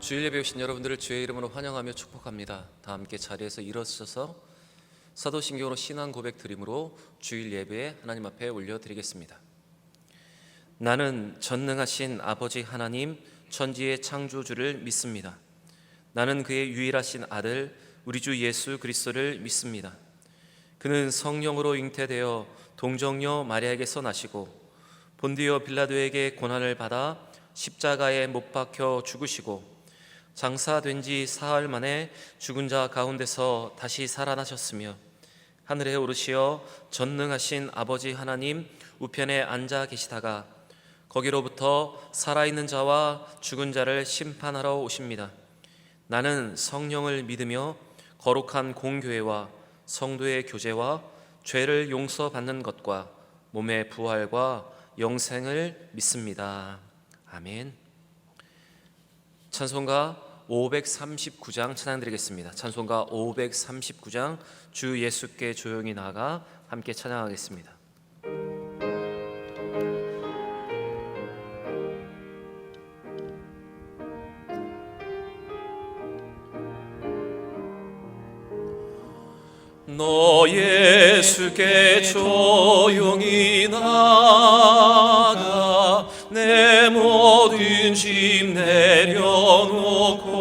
주일 예배 오신 여러분들을 주의 이름으로 환영하며 축복합니다. 다 함께 자리에서 일어서셔서 사도신경으로 신앙 고백 드림으로 주일 예배에 하나님 앞에 올려드리겠습니다. 나는 전능하신 아버지 하나님 천지의 창조주를 믿습니다. 나는 그의 유일하신 아들 우리 주 예수 그리스도를 믿습니다. 그는 성령으로 잉태되어 동정녀 마리아에게서 나시고 본디오 빌라도에게 고난을 받아 십자가에 못 박혀 죽으시고 장사된 지 사흘 만에 죽은 자 가운데서 다시 살아나셨으며 하늘에 오르시어 전능하신 아버지 하나님 우편에 앉아 계시다가 거기로부터 살아있는 자와 죽은 자를 심판하러 오십니다. 나는 성령을 믿으며 거룩한 공교회와 성도의 교제와 죄를 용서받는 것과 몸의 부활과 영생을 믿습니다. 아멘. 찬송가 539장 찬양드리겠습니다. 찬송가 539장 주 예수께 조용히 나아가 함께 찬양하겠습니다. 너 예수께 조용히 나아가 내 모든 짐 내려놓고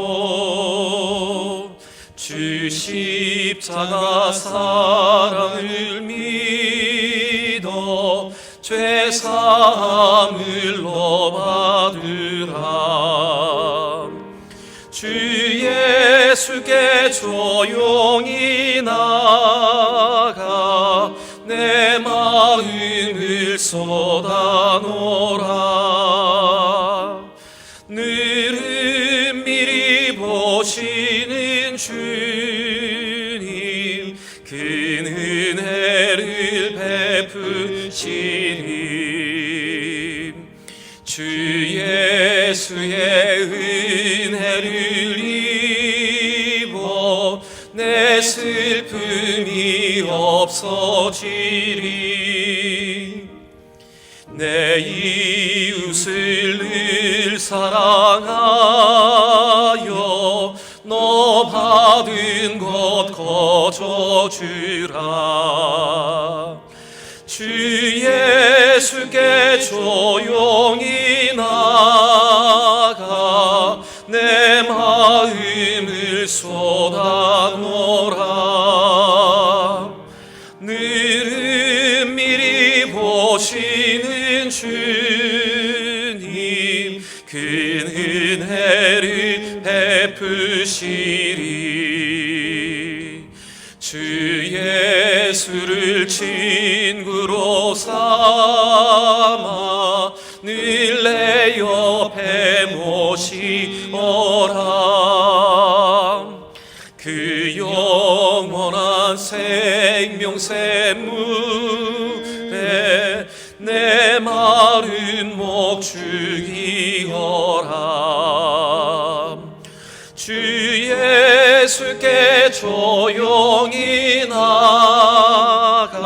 주 십자가 사랑을 믿어 죄 사함을 너 받으라. 주 예수께 조용히 나아가 내 마음을 쏟아놓으라. 늘은 미리 보시는 주님 그 은혜를 베푸시니 주 예수의 은혜를 입어 내 슬픔이 없어지리. 내 이웃을 늘 사랑하여 너 받은 것 거저주라. 주 예수께 조용히 나아가 내 마음을 쏟아놓으라. 늘은 미리 보시는 주님 그 은혜를 베푸시리. 주 예수를 친구로 삼아 늘 내 옆에 모시어라. 그 영원한 생명샘물에 내 마른 목 죽이어라. 주 예수께 조용히 나아가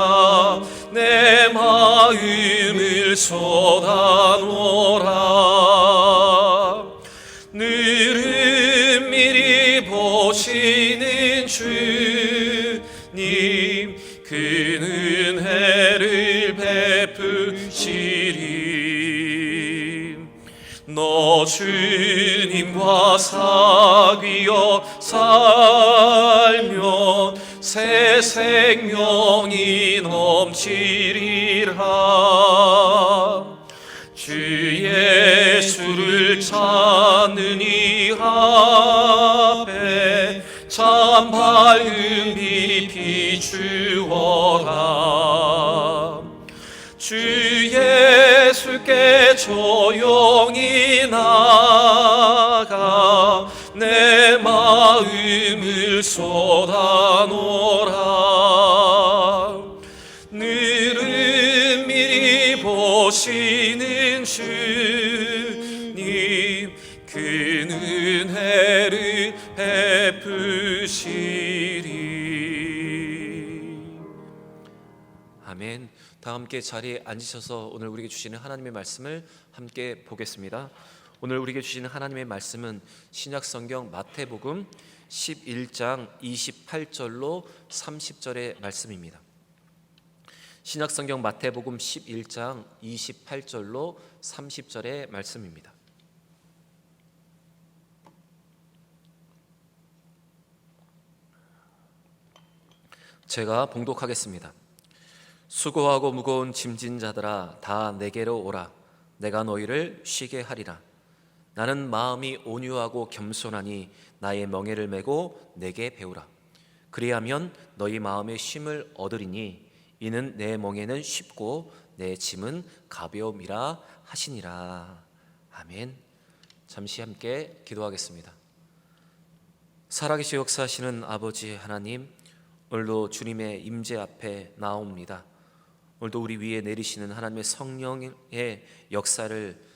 내 마음을 쏟아놓으라. 늘은 미리 보시는 주님 그 은혜를 베푸시리. 너 주님과 사귀어 살면 새 생명이 넘치리라. 주 예수를 찾는 이 앞에 참 밝은 빛 비추어라. 주 예수께 조용히 나아가 내 마음을 쏟아놓으라. 늘은 미리 보시는 주님 그 은혜를 베푸시리. 아멘. 다 함께 자리에 앉으셔서 오늘 우리에게 주시는 하나님의 말씀을 함께 보겠습니다. 오늘 우리에게 주시는 하나님의 말씀은 신약성경 마태복음 11장 28절로 30절의 말씀입니다. 신약성경 마태복음 11장 28절로 30절의 말씀입니다. 제가 봉독하겠습니다. 수고하고 무거운 짐진 자들아 다 내게로 오라. 내가 너희를 쉬게 하리라. 나는 마음이 온유하고 겸손하니 나의 멍에를 메고 내게 배우라. 그리하면 너희 마음의 쉼을 얻으리니 이는 내 멍에는 쉽고 내 짐은 가벼움이라 하시니라. 아멘. 잠시 함께 기도하겠습니다. 살아계시 역사하시는 아버지 하나님, 오늘도 주님의 임재 앞에 나옵니다. 오늘도 우리 위에 내리시는 하나님의 성령의 역사를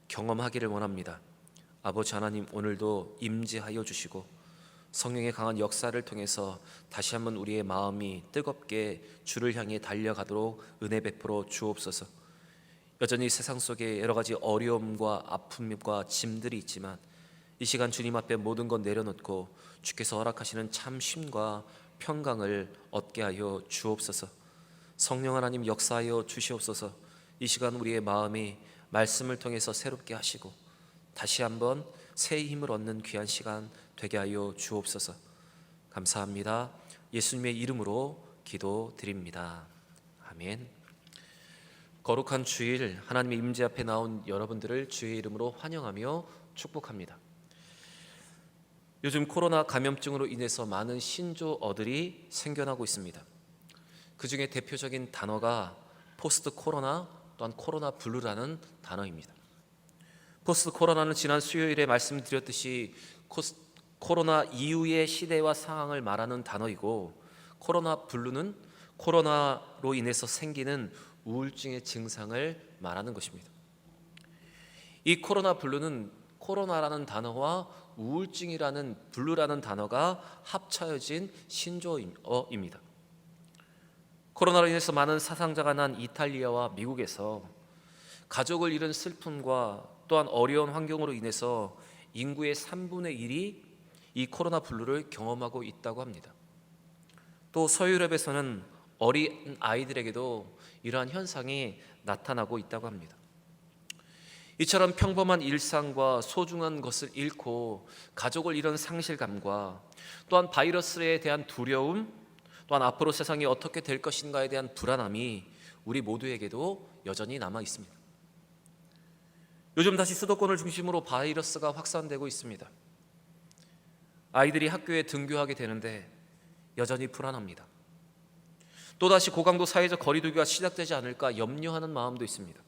경험하기를 원합니다. 아버지 하나님, 오늘도 임재하여 주시고 성령의 강한 역사를 통해서 다시 한번 우리의 마음이 뜨겁게 주를 향해 달려가도록 은혜 베풀어 주옵소서. 여전히 세상 속에 여러 가지 어려움과 아픔과 짐들이 있지만 이 시간 주님 앞에 모든 것 내려놓고 주께서 허락하시는 참 쉼과 평강을 얻게 하여 주옵소서. 성령 하나님 역사하여 주시옵소서. 이 시간 우리의 마음이 말씀을 통해서 새롭게 하시고 다시 한번 새 힘을 얻는 귀한 시간 되게 하여 주옵소서. 감사합니다. 예수님의 이름으로 기도드립니다. 아멘. 거룩한 주일, 하나님의 임재 앞에 나온 여러분들을 주의 이름으로 환영하며 축복합니다. 요즘 코로나 감염증으로 인해서 많은 신조어들이 생겨나고 있습니다. 그 중에 대표적인 단어가 포스트 코로나 또한 코로나 블루라는 단어입니다. 포스트 코로나는 지난 수요일에 말씀드렸듯이 코로나 이후의 시대와 상황을 말하는 단어이고, 코로나 블루는 코로나로 인해서 생기는 우울증의 증상을 말하는 것입니다. 이 코로나 블루는 코로나라는 단어와 우울증이라는 블루라는 단어가 합쳐진 신조어입니다. 코로나로 인해서 많은 사상자가 난 이탈리아와 미국에서 가족을 잃은 슬픔과 또한 어려운 환경으로 인해서 인구의 3분의 1이 이 코로나 블루를 경험하고 있다고 합니다. 또 서유럽에서는 어린 아이들에게도 이러한 현상이 나타나고 있다고 합니다. 이처럼 평범한 일상과 소중한 것을 잃고 가족을 잃은 상실감과 또한 바이러스에 대한 두려움, 또한 앞으로 세상이 어떻게 될 것인가에 대한 불안함이 우리 모두에게도 여전히 남아 있습니다. 요즘 다시 수도권을 중심으로 바이러스가 확산되고 있습니다. 아이들이 학교에 등교하게 되는데 여전히 불안합니다. 또다시 고강도 사회적 거리두기가 시작되지 않을까 염려하는 마음도 있습니다.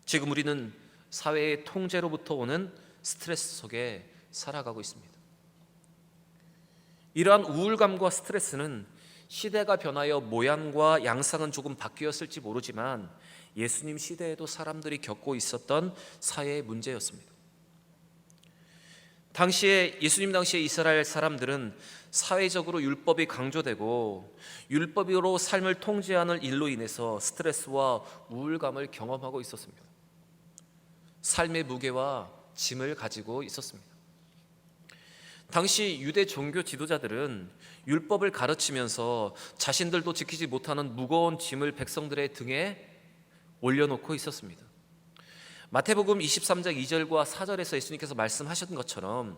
지금 우리는 사회의 통제로부터 오는 스트레스 속에 살아가고 있습니다. 이러한 우울감과 스트레스는 시대가 변하여 모양과 양상은 조금 바뀌었을지 모르지만 예수님 시대에도 사람들이 겪고 있었던 사회의 문제였습니다. 예수님 당시에 이스라엘 사람들은 사회적으로 율법이 강조되고 율법으로 삶을 통제하는 일로 인해서 스트레스와 우울감을 경험하고 있었습니다. 삶의 무게와 짐을 가지고 있었습니다. 당시 유대 종교 지도자들은 율법을 가르치면서 자신들도 지키지 못하는 무거운 짐을 백성들의 등에 올려놓고 있었습니다. 마태복음 23장 2절과 4절에서 예수님께서 말씀하셨던 것처럼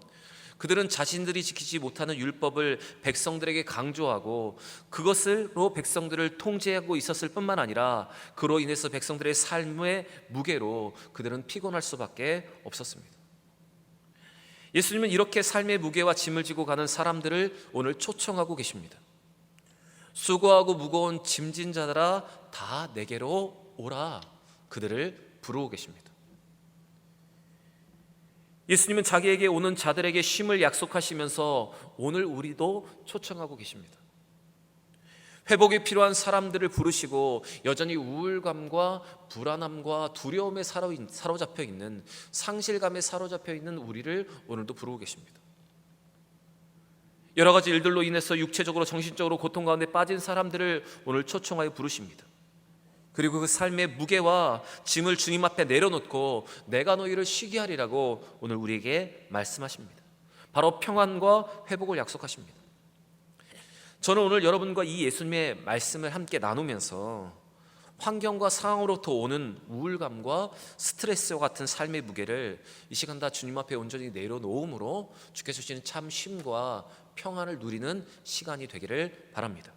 그들은 자신들이 지키지 못하는 율법을 백성들에게 강조하고 그것으로 백성들을 통제하고 있었을 뿐만 아니라 그로 인해서 백성들의 삶의 무게로 그들은 피곤할 수밖에 없었습니다. 예수님은 이렇게 삶의 무게와 짐을 지고 가는 사람들을 오늘 초청하고 계십니다. 수고하고 무거운 짐진 자들아 다 내게로 오라. 그들을 부르고 계십니다. 예수님은 자기에게 오는 자들에게 쉼을 약속하시면서 오늘 우리도 초청하고 계십니다. 회복이 필요한 사람들을 부르시고 여전히 우울감과 불안함과 두려움에 사로잡혀 있는, 상실감에 사로잡혀 있는 우리를 오늘도 부르고 계십니다. 여러 가지 일들로 인해서 육체적으로 정신적으로 고통 가운데 빠진 사람들을 오늘 초청하여 부르십니다. 그리고 그 삶의 무게와 짐을 주님 앞에 내려놓고 내가 너희를 쉬게 하리라고 오늘 우리에게 말씀하십니다. 바로 평안과 회복을 약속하십니다. 저는 오늘 여러분과 이 예수님의 말씀을 함께 나누면서 환경과 상황으로부터 오는 우울감과 스트레스와 같은 삶의 무게를 이 시간 다 주님 앞에 온전히 내려놓음으로 주께서 주시는 참 쉼과 평안을 누리는 시간이 되기를 바랍니다.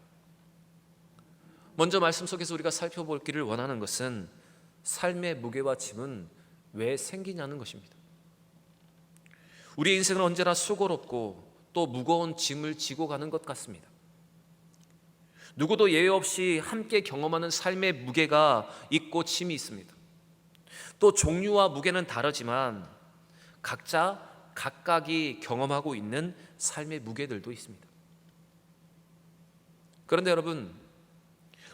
먼저 말씀 속에서 우리가 살펴보기를 원하는 것은 삶의 무게와 짐은 왜 생기냐는 것입니다. 우리의 인생은 언제나 수고롭고 또 무거운 짐을 지고 가는 것 같습니다. 누구도 예외 없이 함께 경험하는 삶의 무게가 있고 짐이 있습니다. 또 종류와 무게는 다르지만 각각이 경험하고 있는 삶의 무게들도 있습니다. 그런데 여러분,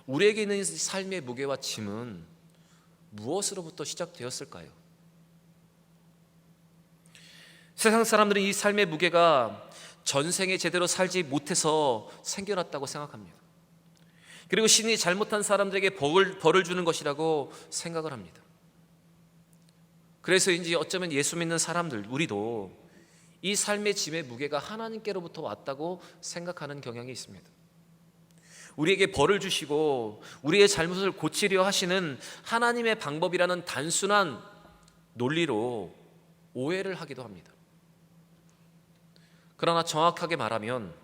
우리에게 있는 삶의 무게와 짐은 무엇으로부터 시작되었을까요? 세상 사람들은 이 삶의 무게가 전생에 제대로 살지 못해서 생겨났다고 생각합니다. 그리고 신이 잘못한 사람들에게 벌을 주는 것이라고 생각을 합니다. 그래서인지 어쩌면 예수 믿는 사람들, 우리도 이 삶의 짐의 무게가 하나님께로부터 왔다고 생각하는 경향이 있습니다. 우리에게 벌을 주시고 우리의 잘못을 고치려 하시는 하나님의 방법이라는 단순한 논리로 오해를 하기도 합니다. 그러나 정확하게 말하면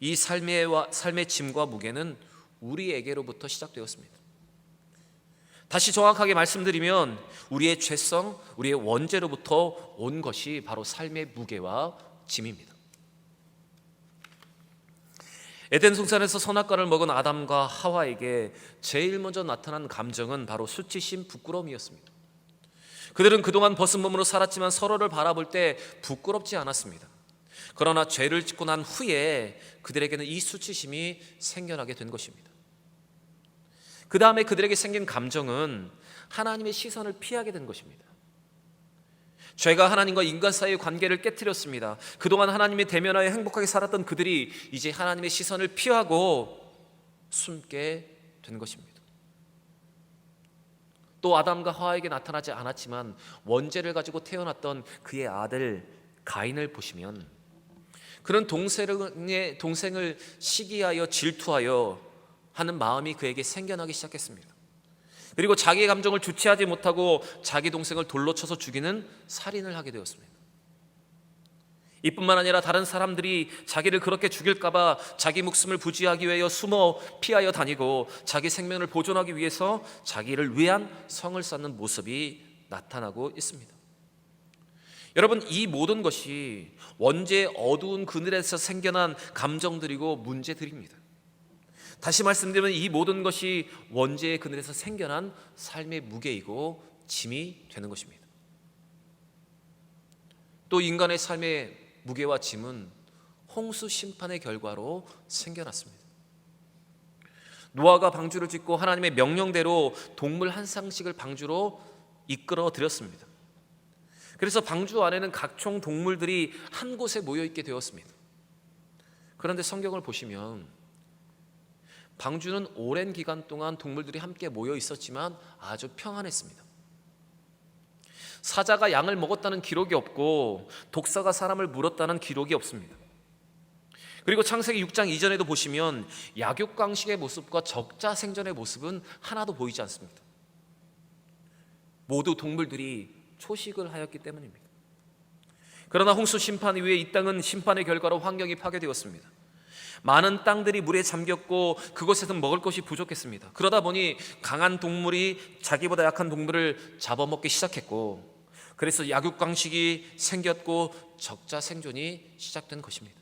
이 삶의 짐과 무게는 우리에게로부터 시작되었습니다. 다시 정확하게 말씀드리면 우리의 죄성, 우리의 원죄로부터 온 것이 바로 삶의 무게와 짐입니다. 에덴 동산에서 선악과를 먹은 아담과 하와에게 제일 먼저 나타난 감정은 바로 수치심, 부끄러움이었습니다. 그들은 그동안 벗은 몸으로 살았지만 서로를 바라볼 때 부끄럽지 않았습니다. 그러나 죄를 짓고 난 후에 그들에게는 이 수치심이 생겨나게 된 것입니다. 그 다음에 그들에게 생긴 감정은 하나님의 시선을 피하게 된 것입니다. 죄가 하나님과 인간 사이의 관계를 깨트렸습니다. 그동안 하나님의 대면하에 행복하게 살았던 그들이 이제 하나님의 시선을 피하고 숨게 된 것입니다. 또 아담과 하와에게 나타나지 않았지만 원죄를 가지고 태어났던 그의 아들 가인을 보시면 그는 동생을 시기하여 질투하여 하는 마음이 그에게 생겨나기 시작했습니다. 그리고 자기의 감정을 주체하지 못하고 자기 동생을 돌로 쳐서 죽이는 살인을 하게 되었습니다. 이뿐만 아니라 다른 사람들이 자기를 그렇게 죽일까 봐 자기 목숨을 부지하기 위하여 숨어 피하여 다니고 자기 생명을 보존하기 위해서 자기를 위한 성을 쌓는 모습이 나타나고 있습니다. 여러분, 이 모든 것이 원죄의 어두운 그늘에서 생겨난 감정들이고 문제들입니다. 다시 말씀드리면 이 모든 것이 원죄의 그늘에서 생겨난 삶의 무게이고 짐이 되는 것입니다. 또 인간의 삶의 무게와 짐은 홍수 심판의 결과로 생겨났습니다. 노아가 방주를 짓고 하나님의 명령대로 동물 한 쌍씩을 방주로 이끌어 들였습니다. 그래서 방주 안에는 각종 동물들이 한 곳에 모여 있게 되었습니다. 그런데 성경을 보시면 방주는 오랜 기간 동안 동물들이 함께 모여 있었지만 아주 평안했습니다. 사자가 양을 먹었다는 기록이 없고 독사가 사람을 물었다는 기록이 없습니다. 그리고 창세기 6장 이전에도 보시면 약육강식의 모습과 적자 생존의 모습은 하나도 보이지 않습니다. 모두 동물들이 초식을 하였기 때문입니다. 그러나 홍수 심판 이후에 이 땅은 심판의 결과로 환경이 파괴되었습니다. 많은 땅들이 물에 잠겼고 그곳에서는 먹을 것이 부족했습니다. 그러다 보니 강한 동물이 자기보다 약한 동물을 잡아먹기 시작했고, 그래서 약육강식이 생겼고 적자 생존이 시작된 것입니다.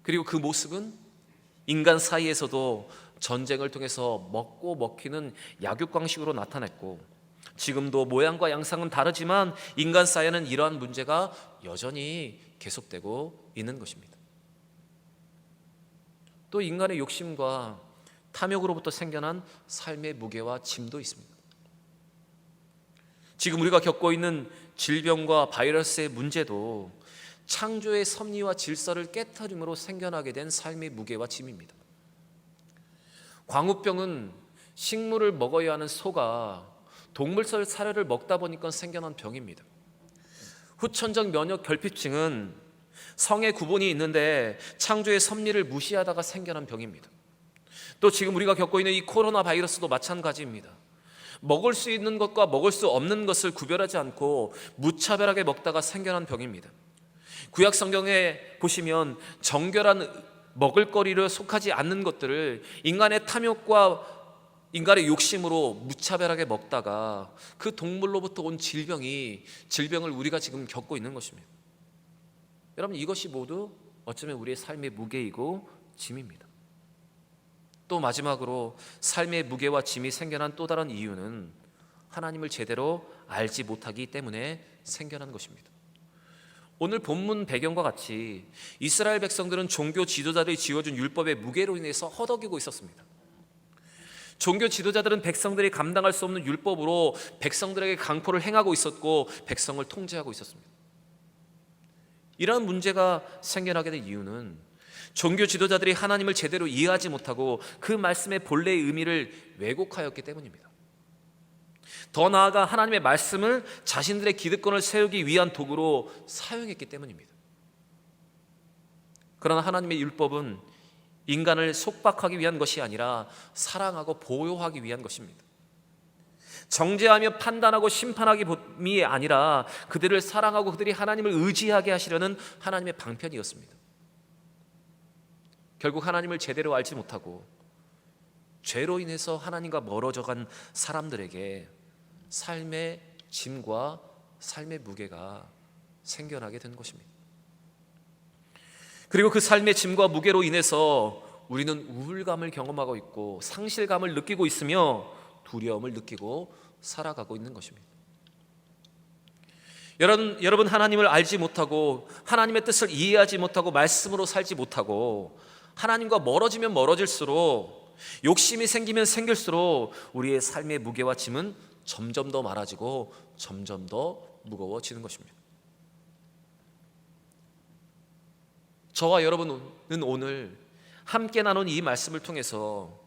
그리고 그 모습은 인간 사이에서도 전쟁을 통해서 먹고 먹히는 약육강식으로 나타났고, 지금도 모양과 양상은 다르지만 인간 사이에는 이러한 문제가 여전히 계속되고 있는 것입니다. 또 인간의 욕심과 탐욕으로부터 생겨난 삶의 무게와 짐도 있습니다. 지금 우리가 겪고 있는 질병과 바이러스의 문제도 창조의 섭리와 질서를 깨트림으로 생겨나게 된 삶의 무게와 짐입니다. 광우병은 식물을 먹어야 하는 소가 동물성 사료를 먹다 보니까 생겨난 병입니다. 후천적 면역 결핍증은 성의 구분이 있는데 창조의 섭리를 무시하다가 생겨난 병입니다. 또 지금 우리가 겪고 있는 이 코로나 바이러스도 마찬가지입니다. 먹을 수 있는 것과 먹을 수 없는 것을 구별하지 않고 무차별하게 먹다가 생겨난 병입니다. 구약 성경에 보시면 정결한 먹을거리를 속하지 않는 것들을 인간의 탐욕과 인간의 욕심으로 무차별하게 먹다가 그 동물로부터 온 질병을 우리가 지금 겪고 있는 것입니다. 여러분, 이것이 모두 어쩌면 우리의 삶의 무게이고 짐입니다. 또 마지막으로 삶의 무게와 짐이 생겨난 또 다른 이유는 하나님을 제대로 알지 못하기 때문에 생겨난 것입니다. 오늘 본문 배경과 같이 이스라엘 백성들은 종교 지도자들이 지어준 율법의 무게로 인해서 허덕이고 있었습니다. 종교 지도자들은 백성들이 감당할 수 없는 율법으로 백성들에게 강포를 행하고 있었고 백성을 통제하고 있었습니다. 이러한 문제가 생겨나게 된 이유는 종교 지도자들이 하나님을 제대로 이해하지 못하고 그 말씀의 본래의 의미를 왜곡하였기 때문입니다. 더 나아가 하나님의 말씀을 자신들의 기득권을 세우기 위한 도구로 사용했기 때문입니다. 그러나 하나님의 율법은 인간을 속박하기 위한 것이 아니라 사랑하고 보호하기 위한 것입니다. 정죄하며 판단하고 심판하기이 아니라 그들을 사랑하고 그들이 하나님을 의지하게 하시려는 하나님의 방편이었습니다. 결국 하나님을 제대로 알지 못하고 죄로 인해서 하나님과 멀어져간 사람들에게 삶의 짐과 삶의 무게가 생겨나게 된 것입니다. 그리고 그 삶의 짐과 무게로 인해서 우리는 우울감을 경험하고 있고 상실감을 느끼고 있으며 두려움을 느끼고 살아가고 있는 것입니다. 여러분, 하나님을 알지 못하고 하나님의 뜻을 이해하지 못하고 말씀으로 살지 못하고 하나님과 멀어지면 멀어질수록 욕심이 생기면 생길수록 우리의 삶의 무게와 짐은 점점 더 많아지고 점점 더 무거워지는 것입니다. 저와 여러분은 오늘 함께 나눈 이 말씀을 통해서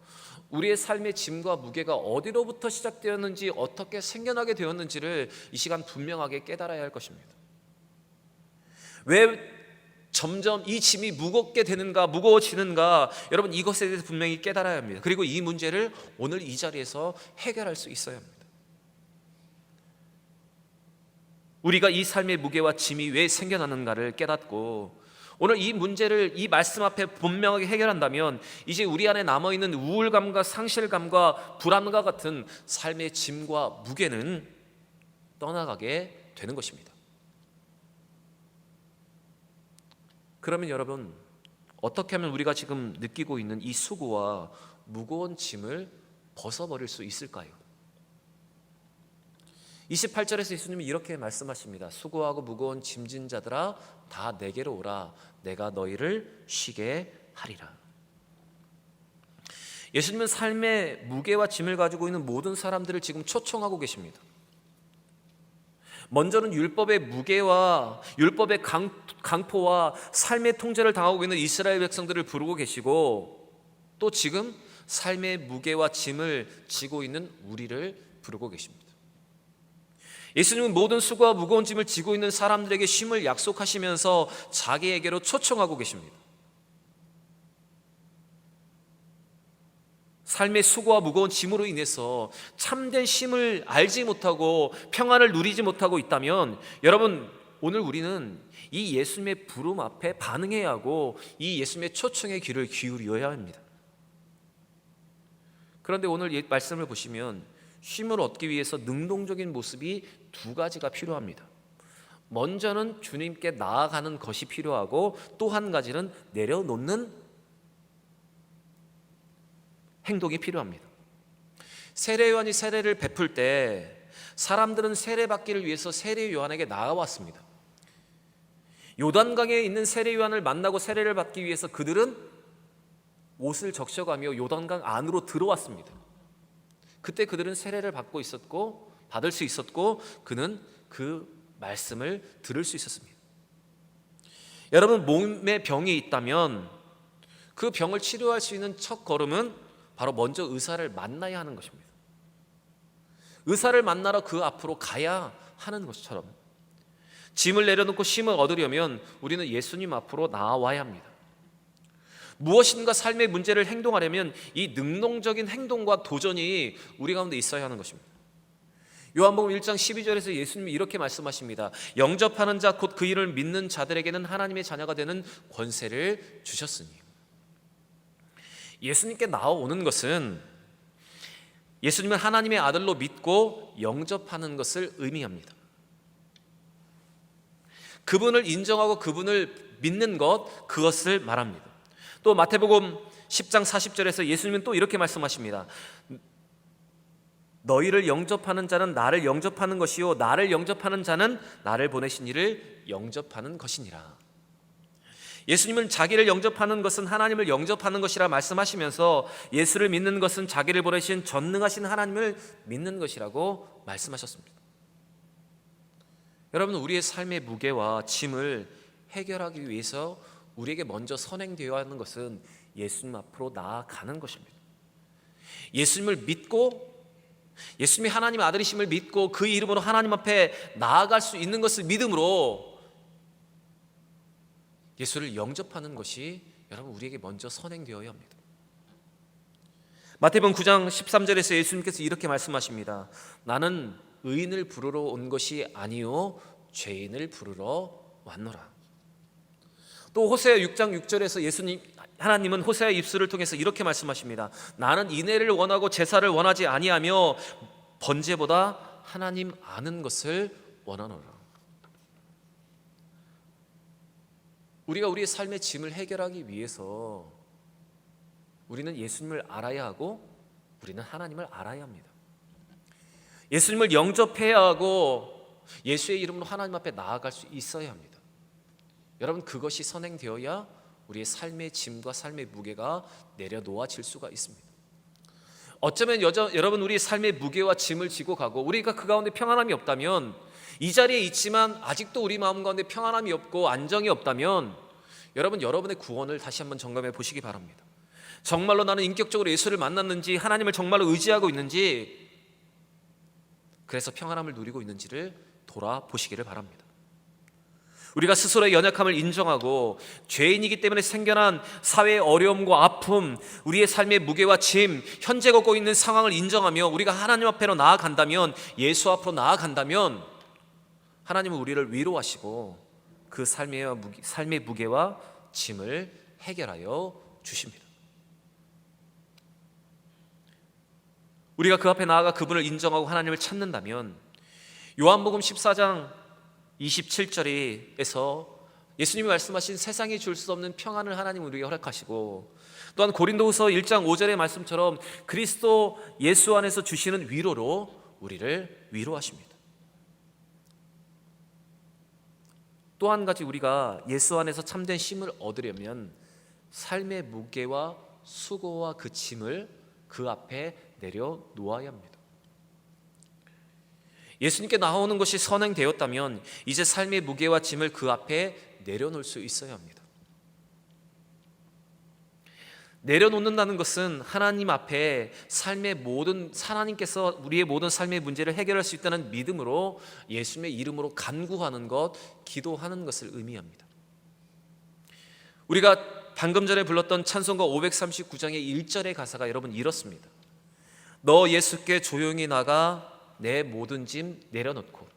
우리의 삶의 짐과 무게가 어디로부터 시작되었는지 어떻게 생겨나게 되었는지를 이 시간 분명하게 깨달아야 할 것입니다. 왜 점점 이 짐이 무겁게 되는가, 무거워지는가, 여러분 이것에 대해서 분명히 깨달아야 합니다. 그리고 이 문제를 오늘 이 자리에서 해결할 수 있어야 합니다. 우리가 이 삶의 무게와 짐이 왜 생겨나는가를 깨닫고 오늘 이 문제를 이 말씀 앞에 분명하게 해결한다면 이제 우리 안에 남아있는 우울감과 상실감과 불안과 같은 삶의 짐과 무게는 떠나가게 되는 것입니다. 그러면 여러분, 어떻게 하면 우리가 지금 느끼고 있는 이 수고와 무거운 짐을 벗어버릴 수 있을까요? 28절에서 예수님이 이렇게 말씀하십니다. 수고하고 무거운 짐진 자들아 다 내게로 오라. 내가 너희를 쉬게 하리라. 예수님은 삶의 무게와 짐을 가지고 있는 모든 사람들을 지금 초청하고 계십니다. 먼저는 율법의 무게와 율법의 강포와 삶의 통제를 당하고 있는 이스라엘 백성들을 부르고 계시고 또 지금 삶의 무게와 짐을 지고 있는 우리를 부르고 계십니다. 예수님은 모든 수고와 무거운 짐을 지고 있는 사람들에게 쉼을 약속하시면서 자기에게로 초청하고 계십니다. 삶의 수고와 무거운 짐으로 인해서 참된 쉼을 알지 못하고 평안을 누리지 못하고 있다면 여러분, 오늘 우리는 이 예수님의 부름 앞에 반응해야 하고 이 예수님의 초청의 귀를 기울여야 합니다. 그런데 오늘 이 말씀을 보시면 쉼을 얻기 위해서 능동적인 모습이 두 가지가 필요합니다. 먼저는 주님께 나아가는 것이 필요하고 또 한 가지는 내려놓는 행동이 필요합니다. 세례요한이 세례를 베풀 때 사람들은 세례받기를 위해서 세례요한에게 나아왔습니다. 요단강에 있는 세례요한을 만나고 세례를 받기 위해서 그들은 옷을 적셔가며 요단강 안으로 들어왔습니다. 그때 그들은 세례를 받고 있었고 받을 수 있었고 그는 그 말씀을 들을 수 있었습니다. 여러분, 몸에 병이 있다면 그 병을 치료할 수 있는 첫 걸음은 바로 먼저 의사를 만나야 하는 것입니다. 의사를 만나러 그 앞으로 가야 하는 것처럼 짐을 내려놓고 쉼을 얻으려면 우리는 예수님 앞으로 나와야 합니다. 무엇인가 삶의 문제를 행동하려면 이 능동적인 행동과 도전이 우리 가운데 있어야 하는 것입니다. 요한복음 1장 12절에서 예수님이 이렇게 말씀하십니다. 영접하는 자 곧 그 이름을 믿는 자들에게는 하나님의 자녀가 되는 권세를 주셨으니. 예수님께 나오는 것은 예수님을 하나님의 아들로 믿고 영접하는 것을 의미합니다. 그분을 인정하고 그분을 믿는 것, 그것을 말합니다. 또 마태복음 10장 40절에서 예수님은 또 이렇게 말씀하십니다. 너희를 영접하는 자는 나를 영접하는 것이요 나를 영접하는 자는 나를 보내신 이를 영접하는 것이니라. 예수님은 자기를 영접하는 것은 하나님을 영접하는 것이라 말씀하시면서 예수를 믿는 것은 자기를 보내신 전능하신 하나님을 믿는 것이라고 말씀하셨습니다. 여러분, 우리의 삶의 무게와 짐을 해결하기 위해서 우리에게 먼저 선행되어야 하는 것은 예수님 앞으로 나아가는 것입니다. 예수님을 믿고 예수님이 하나님의 아들이심을 믿고 그 이름으로 하나님 앞에 나아갈 수 있는 것을 믿음으로 예수를 영접하는 것이 여러분 우리에게 먼저 선행되어야 합니다. 마태복음 9장 13절에서 예수님께서 이렇게 말씀하십니다. 나는 의인을 부르러 온 것이 아니요 죄인을 부르러 왔노라. 또 호세아 6장 6절에서 하나님은 호세아 입술을 통해서 이렇게 말씀하십니다. 나는 인애를 원하고 제사를 원하지 아니하며 번제보다 하나님 아는 것을 원하노라. 우리가 우리의 삶의 짐을 해결하기 위해서 우리는 예수님을 알아야 하고 우리는 하나님을 알아야 합니다. 예수님을 영접해야 하고 예수의 이름으로 하나님 앞에 나아갈 수 있어야 합니다. 여러분, 그것이 선행되어야 우리의 삶의 짐과 삶의 무게가 내려놓아질 수가 있습니다. 어쩌면 여러분 우리의 삶의 무게와 짐을 지고 가고 우리가 그 가운데 평안함이 없다면, 이 자리에 있지만 아직도 우리 마음 가운데 평안함이 없고 안정이 없다면 여러분, 여러분의 구원을 다시 한번 점검해 보시기 바랍니다. 정말로 나는 인격적으로 예수를 만났는지, 하나님을 정말로 의지하고 있는지, 그래서 평안함을 누리고 있는지를 돌아보시기를 바랍니다. 우리가 스스로의 연약함을 인정하고 죄인이기 때문에 생겨난 사회의 어려움과 아픔, 우리의 삶의 무게와 짐, 현재 겪고 있는 상황을 인정하며 우리가 하나님 앞으로 나아간다면, 예수 앞으로 나아간다면 하나님은 우리를 위로하시고 그 삶의 무게와 짐을 해결하여 주십니다. 우리가 그 앞에 나아가 그분을 인정하고 하나님을 찾는다면 요한복음 14장 27절에서 예수님이 말씀하신 세상이 줄 수 없는 평안을 하나님은 우리에게 허락하시고, 또한 고린도후서 1장 5절의 말씀처럼 그리스도 예수 안에서 주시는 위로로 우리를 위로하십니다. 또 한 가지, 우리가 예수 안에서 참된 쉼을 얻으려면 삶의 무게와 수고와 그 짐을 그 앞에 내려놓아야 합니다. 예수님께 나오는 것이 선행되었다면 이제 삶의 무게와 짐을 그 앞에 내려놓을 수 있어야 합니다. 내려놓는다는 것은 하나님 앞에 하나님께서 우리의 모든 삶의 문제를 해결할 수 있다는 믿음으로 예수님의 이름으로 간구하는 것, 기도하는 것을 의미합니다. 우리가 방금 전에 불렀던 찬송가 539장의 1절의 가사가 여러분 이렇습니다. 너 예수께 조용히 나가 내 모든 짐 내려놓고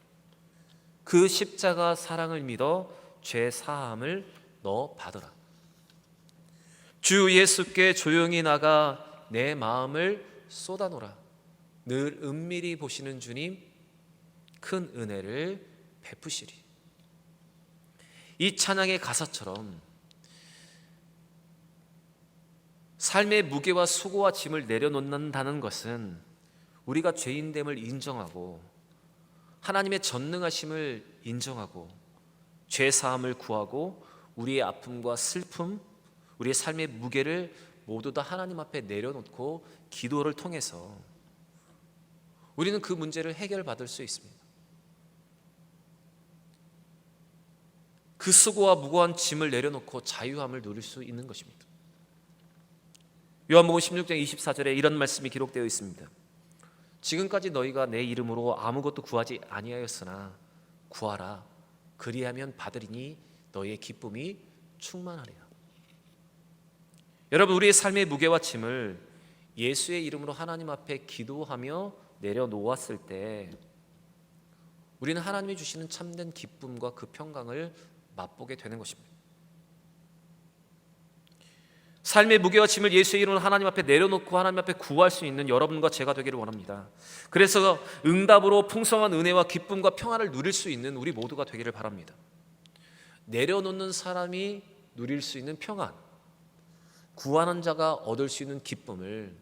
그 십자가 사랑을 믿어 죄 사함을 너 받으라. 주 예수께 조용히 나가 내 마음을 쏟아놓으라. 늘 은밀히 보시는 주님 큰 은혜를 베푸시리. 이 찬양의 가사처럼 삶의 무게와 수고와 짐을 내려놓는다는 것은 우리가 죄인됨을 인정하고 하나님의 전능하심을 인정하고 죄 사함을 구하고 우리의 아픔과 슬픔, 우리의 삶의 무게를 모두 다 하나님 앞에 내려놓고 기도를 통해서 우리는 그 문제를 해결받을 수 있습니다. 그 수고와 무거운 짐을 내려놓고 자유함을 누릴 수 있는 것입니다. 요한복음 16장 24절에 이런 말씀이 기록되어 있습니다. 지금까지 너희가 내 이름으로 아무것도 구하지 아니하였으나 구하라. 그리하면 받으리니 너희의 기쁨이 충만하리라. 여러분, 우리의 삶의 무게와 짐을 예수의 이름으로 하나님 앞에 기도하며 내려놓았을 때 우리는 하나님이 주시는 참된 기쁨과 그 평강을 맛보게 되는 것입니다. 삶의 무게와 짐을 예수의 이름으로 하나님 앞에 내려놓고 하나님 앞에 구할 수 있는 여러분과 제가 되기를 원합니다. 그래서 응답으로 풍성한 은혜와 기쁨과 평안을 누릴 수 있는 우리 모두가 되기를 바랍니다. 내려놓는 사람이 누릴 수 있는 평안, 구하는 자가 얻을 수 있는 기쁨을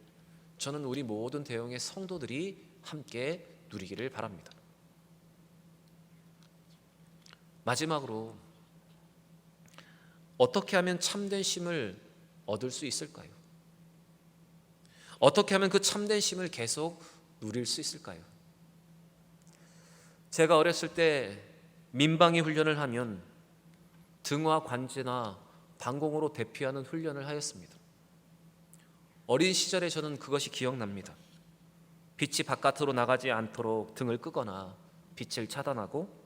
저는 우리 모든 대형의 성도들이 함께 누리기를 바랍니다. 마지막으로 어떻게 하면 참된 쉼을 얻을 수 있을까요? 어떻게 하면 그 참된 쉼을 계속 누릴 수 있을까요? 제가 어렸을 때 민방위 훈련을 하면 등화 관제나 방공으로 대피하는 훈련을 하였습니다. 어린 시절에 저는 그것이 기억납니다. 빛이 바깥으로 나가지 않도록 등을 끄거나 빛을 차단하고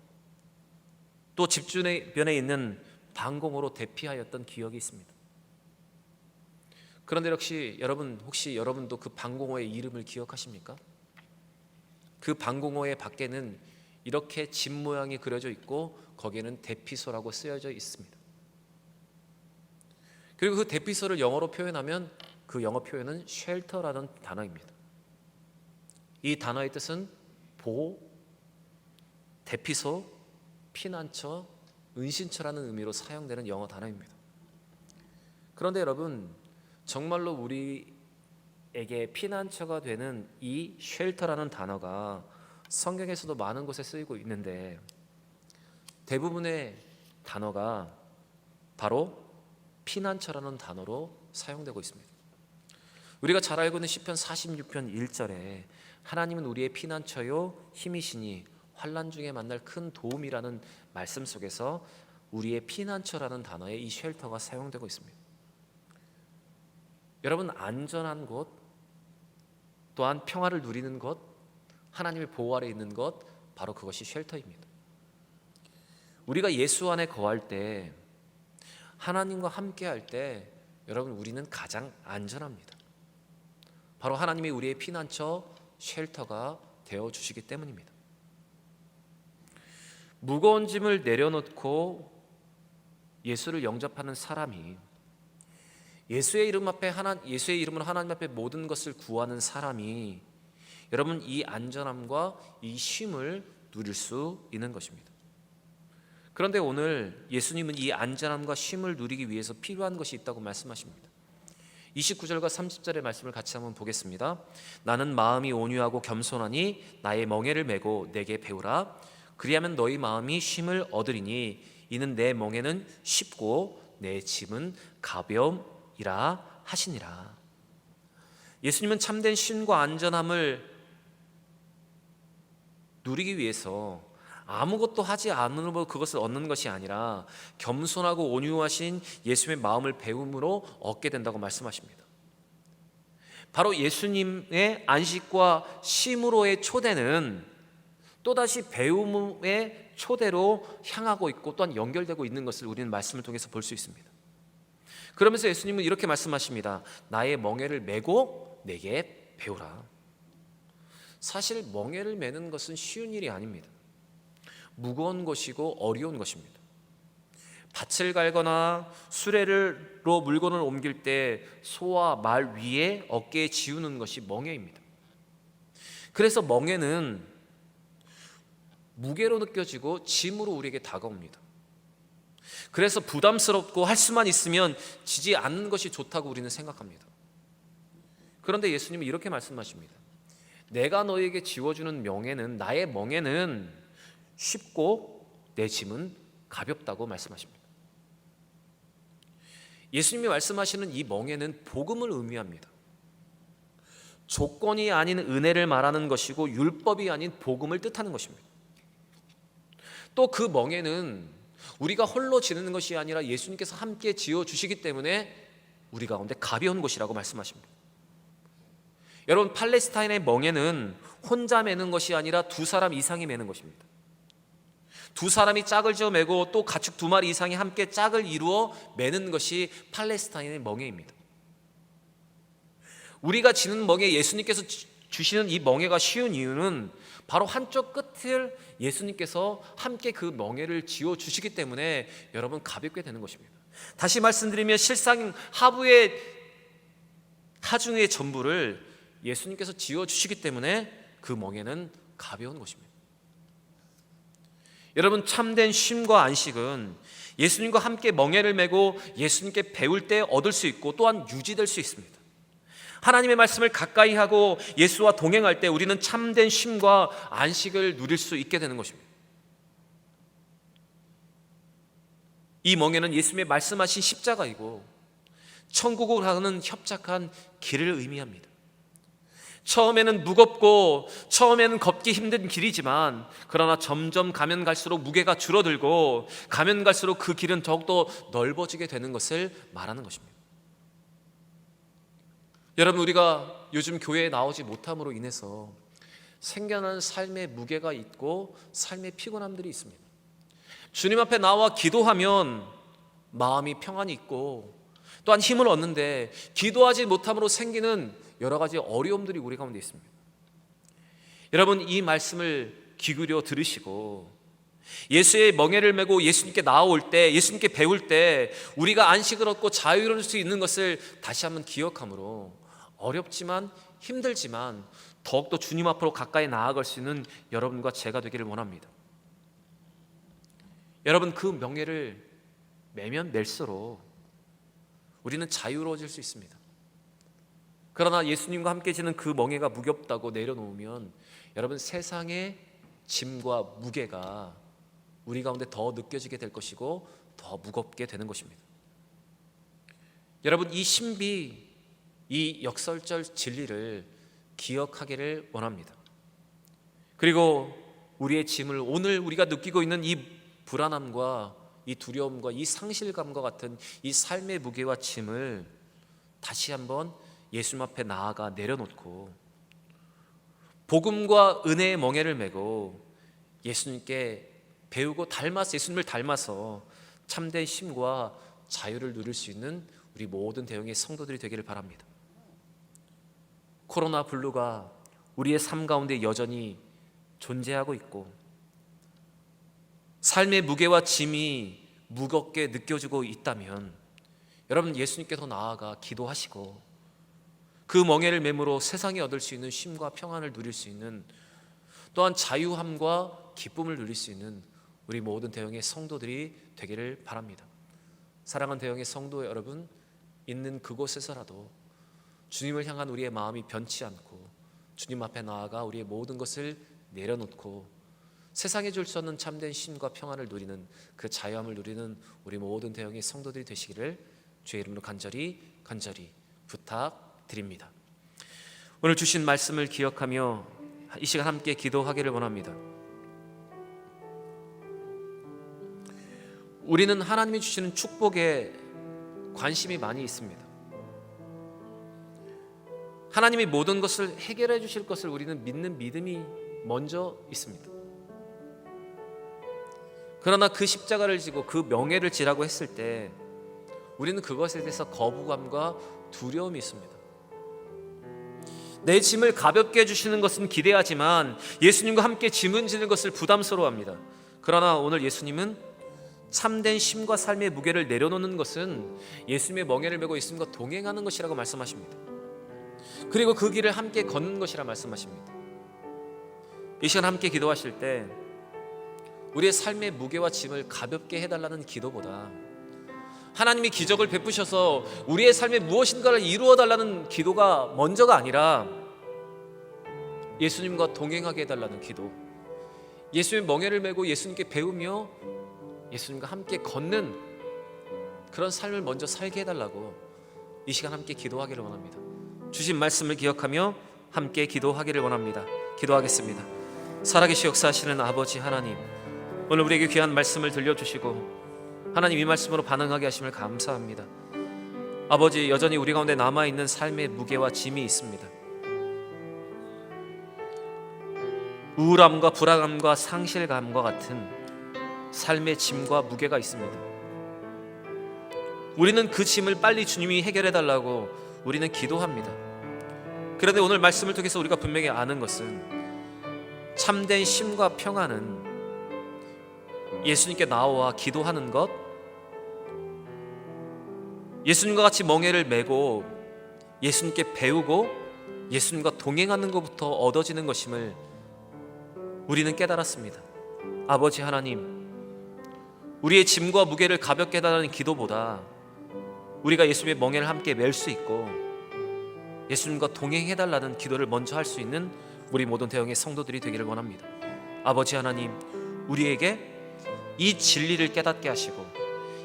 또 집 주변에 있는 방공으로 대피하였던 기억이 있습니다. 그런데 혹시 여러분도 그 방공호의 이름을 기억하십니까? 그 방공호의 밖에는 이렇게 집 모양이 그려져 있고 거기에는 대피소라고 쓰여져 있습니다. 그리고 그 대피소를 영어로 표현하면 그 영어 표현은 쉘터라는 단어입니다. 이 단어의 뜻은 보호, 대피소, 피난처, 은신처라는 의미로 사용되는 영어 단어입니다. 그런데 여러분, 정말로 우리에게 피난처가 되는 이 쉘터라는 단어가 성경에서도 많은 곳에 쓰이고 있는데 대부분의 단어가 바로 피난처라는 단어로 사용되고 있습니다. 우리가 잘 알고 있는 시편 46편 1절에 하나님은 우리의 피난처요 힘이시니 환난 중에 만날 큰 도움이라는 말씀 속에서 우리의 피난처라는 단어에 이 쉘터가 사용되고 있습니다. 여러분, 안전한 곳, 또한 평화를 누리는 곳, 하나님의 보호 아래 있는 것, 바로 그것이 쉘터입니다. 우리가 예수 안에 거할 때, 하나님과 함께 할 때 여러분, 우리는 가장 안전합니다. 바로 하나님이 우리의 피난처, 쉘터가 되어주시기 때문입니다. 무거운 짐을 내려놓고 예수를 영접하는 사람이 예수의 이름으로 하나님 앞에 모든 것을 구하는 사람이 여러분, 이 안전함과 이 쉼을 누릴 수 있는 것입니다. 그런데 오늘 예수님은 이 안전함과 쉼을 누리기 위해서 필요한 것이 있다고 말씀하십니다. 29절과 30절의 말씀을 같이 한번 보겠습니다. 나는 마음이 온유하고 겸손하니 나의 멍에를 메고 내게 배우라. 그리하면 너희 마음이 쉼을 얻으리니 이는 내 멍에는 쉽고 내 짐은 가벼움이라 하시니라. 예수님은 참된 쉼과 안전함을 누리기 위해서 아무것도 하지 않으므로 그것을 얻는 것이 아니라 겸손하고 온유하신 예수님의 마음을 배움으로 얻게 된다고 말씀하십니다. 바로 예수님의 안식과 쉼으로의 초대는 또다시 배움의 초대로 향하고 있고 또한 연결되고 있는 것을 우리는 말씀을 통해서 볼 수 있습니다. 그러면서 예수님은 이렇게 말씀하십니다. 나의 멍에를 메고 내게 배우라. 사실 멍에를 메는 것은 쉬운 일이 아닙니다. 무거운 것이고 어려운 것입니다. 밭을 갈거나 수레로 물건을 옮길 때 소와 말 위에 어깨에 지우는 것이 멍에입니다. 그래서 멍에는 무게로 느껴지고 짐으로 우리에게 다가옵니다. 그래서 부담스럽고 할 수만 있으면 지지 않는 것이 좋다고 우리는 생각합니다. 그런데 예수님은 이렇게 말씀하십니다. 내가 너에게 지워주는 나의 멍에는 쉽고 내 짐은 가볍다고 말씀하십니다. 예수님이 말씀하시는 이 멍에는 복음을 의미합니다. 조건이 아닌 은혜를 말하는 것이고 율법이 아닌 복음을 뜻하는 것입니다. 또 그 멍에는 우리가 홀로 지는 것이 아니라 예수님께서 함께 지어주시기 때문에 우리 가운데 가벼운 것이라고 말씀하십니다. 여러분, 팔레스타인의 멍에는 혼자 매는 것이 아니라 두 사람 이상이 매는 것입니다. 두 사람이 짝을 지어 매고 또 가축 두 마리 이상이 함께 짝을 이루어 매는 것이 팔레스타인의 멍에입니다. 우리가 지는 멍에, 예수님께서 주시는 이 멍에가 쉬운 이유는 바로 한쪽 끝을 예수님께서 함께 그 멍에를 지어 주시기 때문에 여러분 가볍게 되는 것입니다. 다시 말씀드리면 실상 하중의 전부를 예수님께서 지어 주시기 때문에 그 멍에는 가벼운 것입니다. 여러분, 참된 쉼과 안식은 예수님과 함께 멍에를 메고 예수님께 배울 때 얻을 수 있고 또한 유지될 수 있습니다. 하나님의 말씀을 가까이 하고 예수와 동행할 때 우리는 참된 쉼과 안식을 누릴 수 있게 되는 것입니다. 이 멍에는 예수님의 말씀하신 십자가이고 천국으로 가는 협착한 길을 의미합니다. 처음에는 무겁고 처음에는 걷기 힘든 길이지만 그러나 점점 가면 갈수록 무게가 줄어들고 가면 갈수록 그 길은 더욱더 넓어지게 되는 것을 말하는 것입니다. 여러분, 우리가 요즘 교회에 나오지 못함으로 인해서 생겨나는 삶의 무게가 있고 삶의 피곤함들이 있습니다. 주님 앞에 나와 기도하면 마음이 평안이 있고 또한 힘을 얻는데 기도하지 못함으로 생기는 여러 가지 어려움들이 우리 가운데 있습니다. 여러분, 이 말씀을 귀 기울여 들으시고 예수의 멍에를 메고 예수님께 나아올 때, 예수님께 배울 때 우리가 안식을 얻고 자유를 얻을 수 있는 것을 다시 한번 기억함으로 어렵지만 힘들지만 더욱더 주님 앞으로 가까이 나아갈 수 있는 여러분과 제가 되기를 원합니다. 여러분, 그 멍에를 매면 멜수록 우리는 자유로워질 수 있습니다. 그러나 예수님과 함께 지는 그 멍에가 무겁다고 내려놓으면 여러분, 세상의 짐과 무게가 우리 가운데 더 느껴지게 될 것이고 더 무겁게 되는 것입니다. 여러분, 이 신비, 이 역설적 진리를 기억하기를 원합니다. 그리고 우리의 짐을, 오늘 우리가 느끼고 있는 이 불안함과 이 두려움과 이 상실감과 같은 이 삶의 무게와 짐을 다시 한번 예수님 앞에 나아가 내려놓고 복음과 은혜의 멍에를 메고 예수님께 배우고 예수님을 닮아서 참된 쉼과 자유를 누릴 수 있는 우리 모든 대형의 성도들이 되기를 바랍니다. 코로나 블루가 우리의 삶 가운데 여전히 존재하고 있고 삶의 무게와 짐이 무겁게 느껴지고 있다면 여러분, 예수님께서 나아가 기도하시고 그 멍에를 매므로 세상에 얻을 수 있는 쉼과 평안을 누릴 수 있는, 또한 자유함과 기쁨을 누릴 수 있는 우리 모든 대형의 성도들이 되기를 바랍니다. 사랑하는 대형의 성도 여러분, 있는 그곳에서라도 주님을 향한 우리의 마음이 변치 않고 주님 앞에 나아가 우리의 모든 것을 내려놓고 세상에 줄 수 없는 참된 쉼과 평안을 누리는, 그 자유함을 누리는 우리 모든 대형의 성도들이 되시기를 주의 이름으로 간절히 부탁드립니다. 오늘 주신 말씀을 기억하며 이 시간 함께 기도하기를 원합니다. 우리는 하나님이 주시는 축복에 관심이 많이 있습니다. 하나님이 모든 것을 해결해 주실 것을 우리는 믿는 믿음이 먼저 있습니다. 그러나 그 십자가를 지고 그 명예를 지라고 했을 때 우리는 그것에 대해서 거부감과 두려움이 있습니다. 내 짐을 가볍게 해주시는 것은 기대하지만 예수님과 함께 짐을 지는 것을 부담스러워합니다. 그러나 오늘 예수님은 참된 쉼과 삶의 무게를 내려놓는 것은 예수님의 멍에를 메고 예수님과 동행하는 것이라고 말씀하십니다. 그리고 그 길을 함께 걷는 것이라 말씀하십니다. 이 시간 함께 기도하실 때 우리의 삶의 무게와 짐을 가볍게 해달라는 기도보다 하나님이 기적을 베푸셔서 우리의 삶에 무엇인가를 이루어 달라는 기도가 먼저가 아니라 예수님과 동행하게 해달라는 기도, 예수님의 멍에를 메고 예수님께 배우며 예수님과 함께 걷는 그런 삶을 먼저 살게 해달라고 이 시간 함께 기도하기를 원합니다. 주신 말씀을 기억하며 함께 기도하기를 원합니다. 기도하겠습니다. 살아계시 역사하시는 아버지 하나님, 오늘 우리에게 귀한 말씀을 들려주시고 하나님 이 말씀으로 반응하게 하심을 감사합니다. 아버지, 여전히 우리 가운데 남아있는 삶의 무게와 짐이 있습니다. 우울함과 불안함과 상실감과 같은 삶의 짐과 무게가 있습니다. 우리는 그 짐을 빨리 주님이 해결해 달라고 우리는 기도합니다. 그런데 오늘 말씀을 통해서 우리가 분명히 아는 것은 참된 쉼과 평안은 예수님께 나와 기도하는 것, 예수님과 같이 멍에를 메고 예수님께 배우고 예수님과 동행하는 것부터 얻어지는 것임을 우리는 깨달았습니다. 아버지 하나님, 우리의 짐과 무게를 가볍게 해달라는 기도보다 우리가 예수님의 멍에를 함께 멜 수 있고 예수님과 동행해달라는 기도를 먼저 할 수 있는 우리 모든 대형의 성도들이 되기를 원합니다. 아버지 하나님, 우리에게 이 진리를 깨닫게 하시고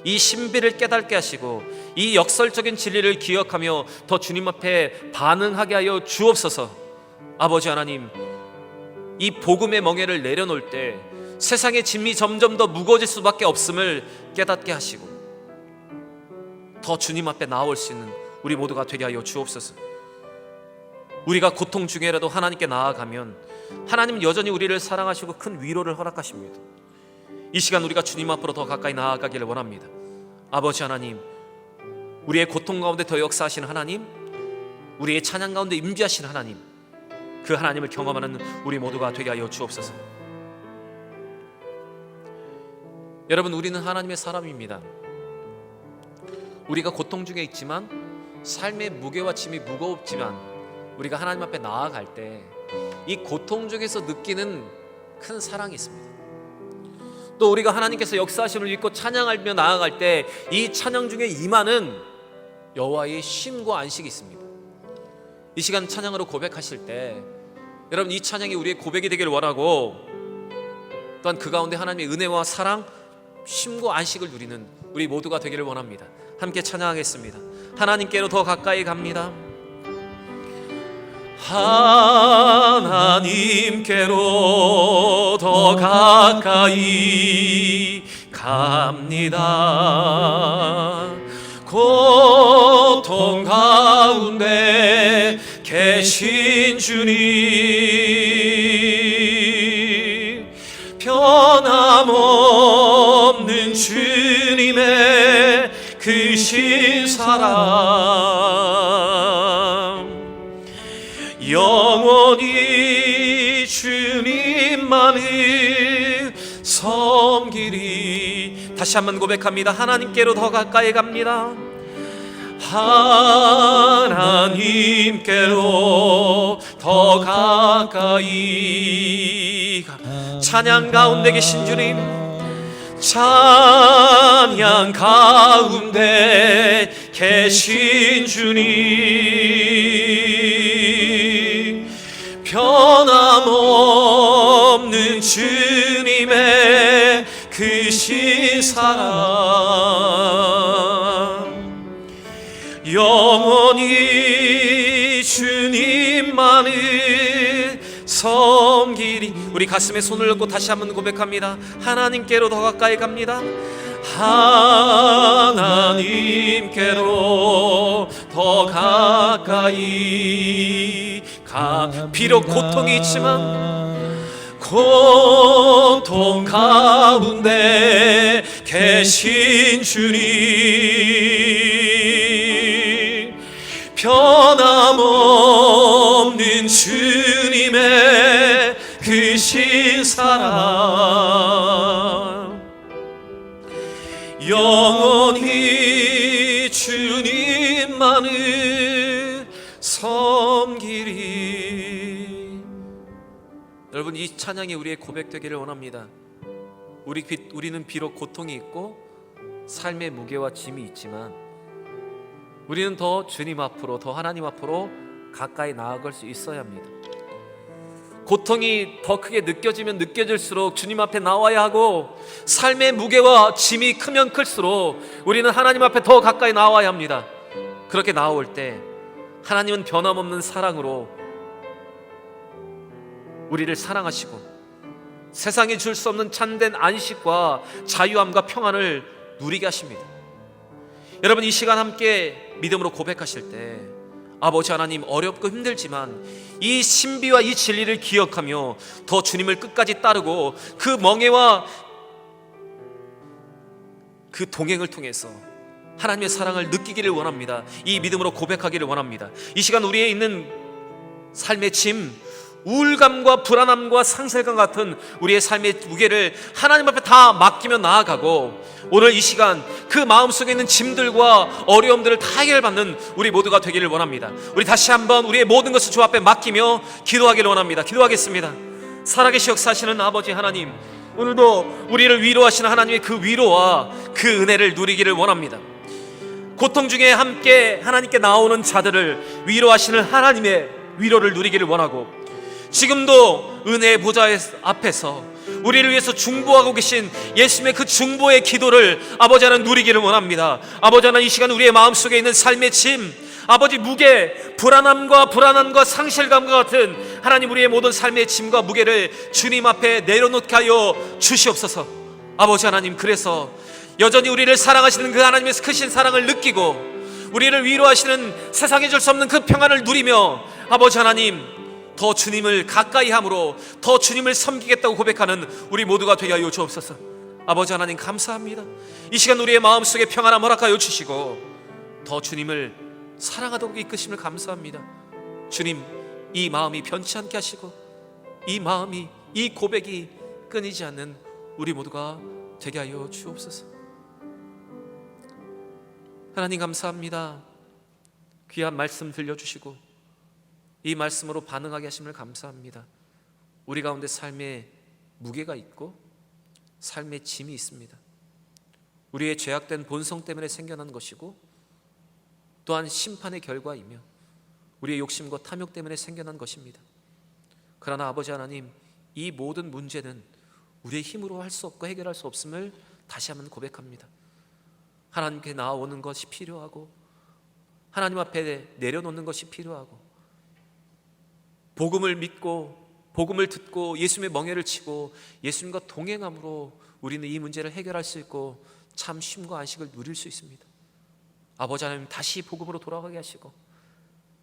이 신비를 깨닫게 하시고 이 역설적인 진리를 기억하며 더 주님 앞에 반응하게 하여 주옵소서. 아버지 하나님, 이 복음의 멍에를 내려놓을 때 세상의 짐이 점점 더 무거워질 수밖에 없음을 깨닫게 하시고 더 주님 앞에 나올 수 있는 우리 모두가 되게 하여 주옵소서. 우리가 고통 중에라도 하나님께 나아가면 하나님은 여전히 우리를 사랑하시고 큰 위로를 허락하십니다. 이 시간 우리가 주님 앞으로 더 가까이 나아가기를 원합니다. 아버지 하나님, 우리의 고통 가운데 더 역사하시는 하나님, 우리의 찬양 가운데 임재하시는 하나님, 그 하나님을 경험하는 우리 모두가 되게 하여 주옵소서. 여러분, 우리는 하나님의 사람입니다. 우리가 고통 중에 있지만 삶의 무게와 짐이 무겁지만 우리가 하나님 앞에 나아갈 때 이 고통 중에서 느끼는 큰 사랑이 있습니다. 또 우리가 하나님께서 역사하심을 믿고 찬양하며 나아갈 때 이 찬양 중에 임하는 여호와의 쉼과 안식이 있습니다. 이 시간 찬양으로 고백하실 때 여러분, 이 찬양이 우리의 고백이 되기를 원하고 또한 그 가운데 하나님의 은혜와 사랑, 쉼과 안식을 누리는 우리 모두가 되기를 원합니다. 함께 찬양하겠습니다. 하나님께로 더 가까이 갑니다. 하나님께로 더 가까이 갑니다. 고통 가운데 계신 주님, 변함없는 주님의 크신 사랑, 영원히 주님만을 섬기리. 다시 한번 고백합니다. 하나님께로 더 가까이 갑니다. 하나님께로 더 가까이 찬양 가운데 계신 주님, 찬양 가운데 계신 주님, 변함없는 주님의 크신 사랑, 영원히 주님만을 섬기리. 우리 가슴에 손을 얹고 다시 한번 고백합니다. 하나님께로 더 가까이 갑니다. 하나님께로 더 가까이 가. 비록 고통이 있지만 고통 가운데 계신 주님, 변함없는 주님의 크신 사랑, 영원히 주님만을 섬기리. 여러분, 이 찬양이 우리의 고백되기를 원합니다. 우리는 비록 고통이 있고 삶의 무게와 짐이 있지만 우리는 더 주님 앞으로, 더 하나님 앞으로 가까이 나아갈 수 있어야 합니다. 고통이 더 크게 느껴지면 느껴질수록 주님 앞에 나와야 하고, 삶의 무게와 짐이 크면 클수록 우리는 하나님 앞에 더 가까이 나와야 합니다. 그렇게 나올 때 하나님은 변함없는 사랑으로 우리를 사랑하시고 세상이 줄 수 없는 참된 안식과 자유함과 평안을 누리게 하십니다. 여러분 이 시간 함께 믿음으로 고백하실 때 아버지 하나님, 어렵고 힘들지만 이 신비와 이 진리를 기억하며 더 주님을 끝까지 따르고 그 멍에와 그 동행을 통해서 하나님의 사랑을 느끼기를 원합니다. 이 믿음으로 고백하기를 원합니다. 이 시간 우리의 있는 삶의 짐, 우울감과 불안함과 상실감 같은 우리의 삶의 무게를 하나님 앞에 다 맡기며 나아가고, 오늘 이 시간 그 마음속에 있는 짐들과 어려움들을 다 해결받는 우리 모두가 되기를 원합니다. 우리 다시 한번 우리의 모든 것을 주 앞에 맡기며 기도하기를 원합니다. 기도하겠습니다. 살아계시 역사하시는 아버지 하나님, 오늘도 우리를 위로하시는 하나님의 그 위로와 그 은혜를 누리기를 원합니다. 고통 중에 함께 하나님께 나오는 자들을 위로하시는 하나님의 위로를 누리기를 원하고, 지금도 은혜의 보좌 앞에서 우리를 위해서 중보하고 계신 예수님의 그 중보의 기도를 아버지 하나님 누리기를 원합니다. 아버지 하나님, 이 시간 우리의 마음속에 있는 삶의 짐, 아버지 무게, 불안함과 상실감과 같은 하나님 우리의 모든 삶의 짐과 무게를 주님 앞에 내려놓게 하여 주시옵소서. 아버지 하나님, 그래서 여전히 우리를 사랑하시는 그 하나님의 크신 사랑을 느끼고 우리를 위로하시는 세상에 줄 수 없는 그 평안을 누리며 아버지 하나님, 더 주님을 가까이 함으로 더 주님을 섬기겠다고 고백하는 우리 모두가 되게 하여 주옵소서. 아버지 하나님, 감사합니다. 이 시간 우리의 마음속에 평안함 허락하여 주시고 더 주님을 사랑하도록 이끄심을 감사합니다. 주님, 이 마음이 변치 않게 하시고 이 마음이, 이 고백이 끊이지 않는 우리 모두가 되게 하여 주옵소서. 하나님 감사합니다. 귀한 말씀 들려주시고 이 말씀으로 반응하게 하심을 감사합니다. 우리 가운데 삶의 무게가 있고 삶의 짐이 있습니다. 우리의 죄악된 본성 때문에 생겨난 것이고 또한 심판의 결과이며 우리의 욕심과 탐욕 때문에 생겨난 것입니다. 그러나 아버지 하나님, 이 모든 문제는 우리의 힘으로 할 수 없고 해결할 수 없음을 다시 한번 고백합니다. 하나님께 나아오는 것이 필요하고 하나님 앞에 내려놓는 것이 필요하고, 복음을 믿고 복음을 듣고 예수님의 멍에를 치고 예수님과 동행함으로 우리는 이 문제를 해결할 수 있고 참 쉼과 안식을 누릴 수 있습니다. 아버지 하나님, 다시 복음으로 돌아가게 하시고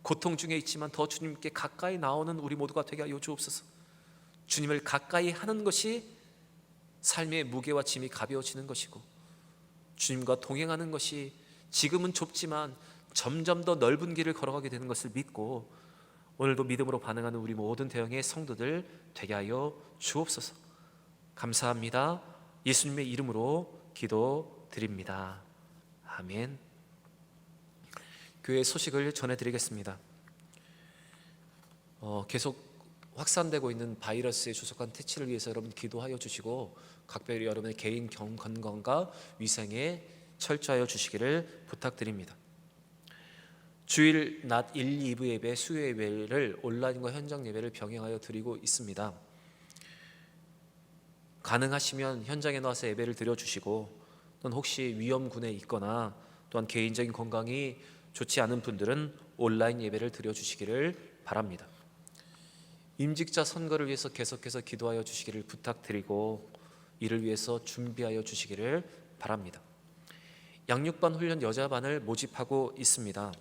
고통 중에 있지만 더 주님께 가까이 나오는 우리 모두가 되게 하여 주옵소서. 주님을 가까이 하는 것이 삶의 무게와 짐이 가벼워지는 것이고, 주님과 동행하는 것이 지금은 좁지만 점점 더 넓은 길을 걸어가게 되는 것을 믿고, 오늘도 믿음으로 반응하는 우리 모든 대형의 성도들 되게 하여 주옵소서. 감사합니다. 예수님의 이름으로 기도드립니다. 아멘. 교회 소식을 전해드리겠습니다. 계속 확산되고 있는 바이러스의 조속한 퇴치를 위해서 여러분 기도하여 주시고, 각별히 여러분의 개인 건강과 위생에 철저하여 주시기를 부탁드립니다. 주일 낮 1, 2부 예배, 수요 예배를 온라인과 현장 예배를 병행하여 드리고 있습니다. 가능하시면 현장에 나와서 예배를 드려주시고, 또는 혹시 위험군에 있거나 또한 개인적인 건강이 좋지 않은 분들은 온라인 예배를 드려주시기를 바랍니다. 임직자 선거를 위해서 계속해서 기도하여 주시기를 부탁드리고, 이를 위해서 준비하여 주시기를 바랍니다. 양육반 훈련 여자반을 모집하고 있습니다.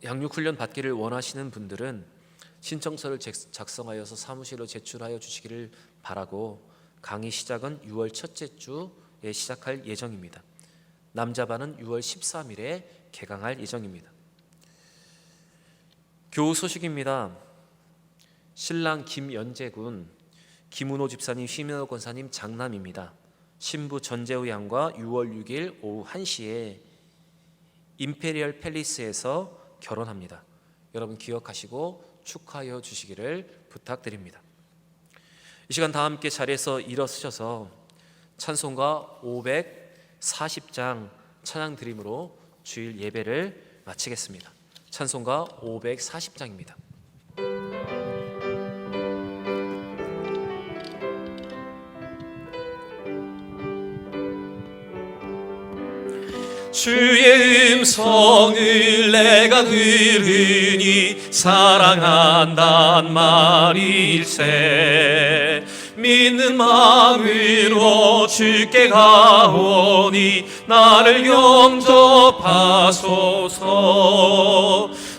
양육훈련 받기를 원하시는 분들은 신청서를 작성하여서 사무실로 제출하여 주시기를 바라고, 강의 시작은 6월 첫째 주에 시작할 예정입니다. 남자반은 6월 13일에 개강할 예정입니다. 교우 소식입니다. 신랑 김연재군, 김은호 집사님, 심현호 권사님 장남입니다. 신부 전재우 양과 6월 6일 오후 1시에 임페리얼 팰리스에서 결혼합니다. 여러분 기억하시고 축하하여 주시기를 부탁드립니다. 이 시간 다 함께 자리에서 일어서셔서 찬송가 540장 찬양 드림으로 주일 예배를 마치겠습니다. 찬송가 540장입니다. 주의 음성을 내가 들으니 사랑한단 말일세. 믿는 마음으로 주께 가오니 나를 영접하소서.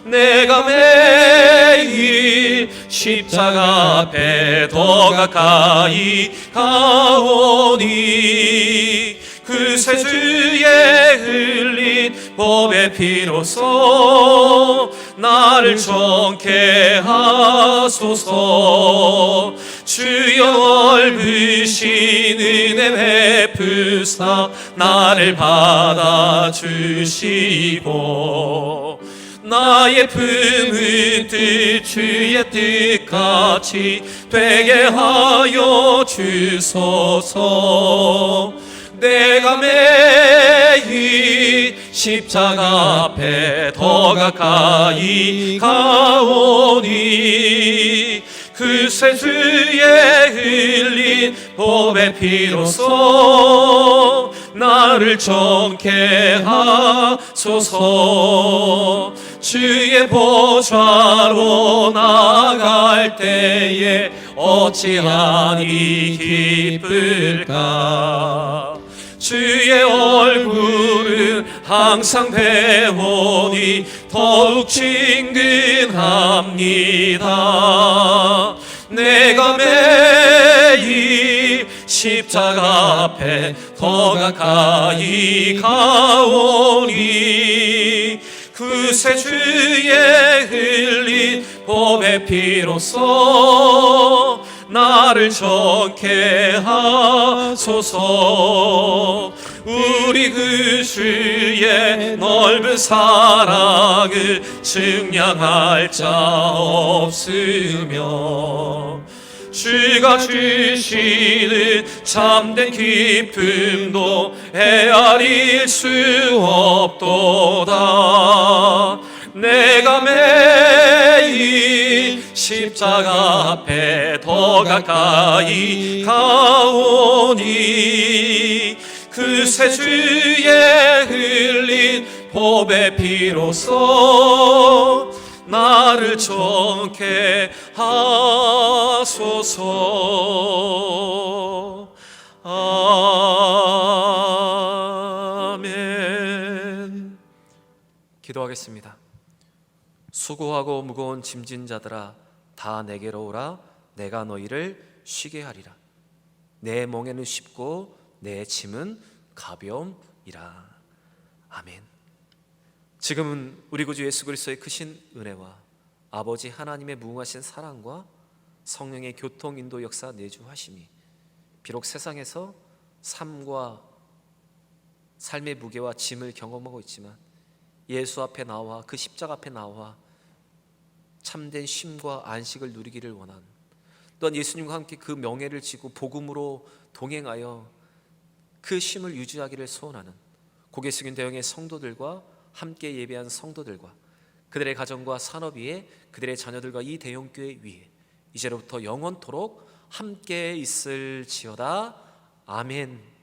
내가 매일 십자가 앞에 더 가까이 가오니 그새 주의 흘린 보배 피로써 나를 정케 하소서. 주여 넓으신 은혜 베푸사 나를 받아주시고 나의 품은 뜻 주의 뜻같이 되게 하여 주소서. 내가 매일 십자가 앞에 더 가까이 가오니 그새 주의 흘린 보배 피로써 나를 정케 하소서. 주의 보좌로 나갈 때에 어찌하니 기쁠까. 주의 얼굴은 항상 배우니 더욱 친근합니다. 내가 매일 십자가 앞에 더 가까이 가오니 그새 주의 흘린 보배 피로써 나를 정케 하소서. 우리 그 주의 넓은 사랑을 증량할 자 없으며 주가 주시는 참된 기쁨도 헤아릴 수 없도다. 내가 매일 십자가 앞에 더 가까이 가오니 그새 주의 흘린 보배 피로써 나를 정케 하소서. 아멘. 기도하겠습니다. 수고하고 무거운 짐진 자들아 다 내게로 오라. 내가 너희를 쉬게 하리라. 내 멍에는 쉽고 내 짐은 가벼움이라. 아멘. 지금은 우리 구주 예수 그리스도의 크신 은혜와 아버지 하나님의 무궁하신 사랑과 성령의 교통 인도 역사 내주하심이 비록 세상에서 삶과 삶의 무게와 짐을 경험하고 있지만 예수 앞에 나와 그 십자가 앞에 나와 참된 쉼과 안식을 누리기를 원하는, 또한 예수님과 함께 그 명예를 지고 복음으로 동행하여 그 쉼을 유지하기를 소원하는 고개 숙인 대형의 성도들과 함께 예배한 성도들과 그들의 가정과 산업 위에 그들의 자녀들과 이 대형교회 위에 이제로부터 영원토록 함께 있을지어다. 아멘.